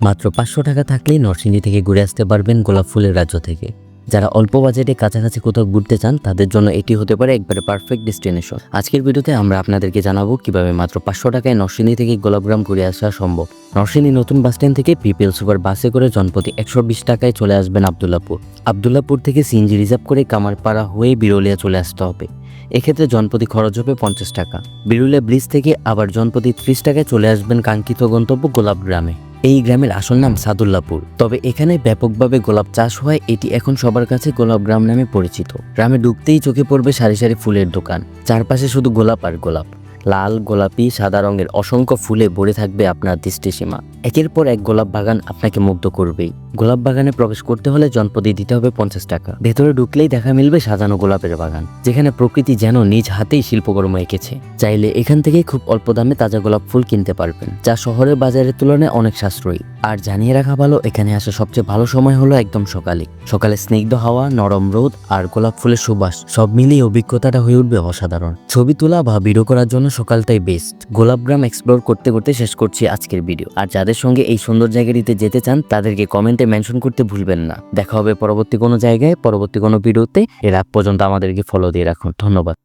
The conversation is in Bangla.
মাত্র 500 টাকা থাকলেই নরসিংদী থেকে ঘুরে আসতে পারবেন গোলাপ ফুলের রাজ্য থেকে। যারা অল্প বাজেটে কাছাকাছি কোথাও ঘুরতে চান তাদের জন্য এটি হতে পারে একবারে পারফেক্ট ডেস্টিনেশন। আজকের ভিডিওতে আমরা আপনাদেরকে জানাবো কিভাবে মাত্র 500 টাকায় নরসিংদী থেকে গোলাপগ্রাম ঘুরে আসা সম্ভব। নরসিংদী নতুন বাসস্ট্যান্ড থেকে পিপল সুপার বাসে করে জনপ্রতি 120 টাকায় চলে আসবেন আব্দুল্লাপুর। আব্দুল্লাপুর থেকে সিএনজি রিজার্ভ করে কামারপাড়া হয়ে বিরুলিয়া চলে আসতে হবে। এক্ষেত্রে জনপ্রতি খরচ হবে 50 টাকা। বিরুলিয়া ব্রিজ থেকে আবার জনপ্রতি 30 টাকায় চলে আসবেন কাঙ্ক্ষিত গন্তব্য গোলাপগ্রামে। এই গ্রামের আসল নাম সাদুল্লাপুর, তবে এখানে ব্যাপকভাবে গোলাপ চাষ হয়। এটি এখন সবার কাছে গোলাপগ্রাম নামে পরিচিত। গ্রামে ঢুকতেই চোখে পড়বে সারি সারি ফুলের দোকান, চারপাশে শুধু গোলাপ আর গোলাপ। লাল, গোলাপি, সাদা রঙের অসংখ্য ফুলে ভরে থাকবে আপনার দৃষ্টিসীমা। একের পর এক গোলাপ বাগান আপনাকে মুগ্ধ করবেই। গোলাপ বাগানে প্রবেশ করতে হলে জনপ্রতি দিতে হবে 50 টাকা। ভেতরে ঢুকলেই দেখা মিলবে সাজানো গোলাপের বাগান, যেখানে প্রকৃতি যেন নিজ হাতেই শিল্পকর্ম এঁকেছে। চাইলে এখান থেকেই খুব অল্প দামে তাজা গোলাপ ফুল কিনতে পারবেন, যা শহরের বাজারের তুলনায় অনেক সাশ্রয়ী। আর জানিয়ে রাখা ভালো, এখানে আসা সবচেয়ে ভালো সময় হলো একদম সকালে স্নিগ্ধ হাওয়া, নরম রোদ আর গোলাপ ফুলের সুবাস সব মিলিয়ে অভিজ্ঞতাটা হয়ে উঠবে অসাধারণ। ছবি তোলা বা ভিডিও করার জন্য সকালটাই বেস্ট। গোলাপগ্রাম এক্সপ্লোর করতে করতে শেষ করছি আজকের ভিডিও। আর যাদের সঙ্গে এই সুন্দর জায়গাটিতে যেতে চান তাদেরকে কমেন্টে মেনশন করতে ভুলবেন না। দেখা হবে পরবর্তী কোনো জায়গায়, পরবর্তী কোনো ভিডিওতে। এর আগ পর্যন্ত আমাদেরকে ফলো দিয়ে রাখুন। ধন্যবাদ।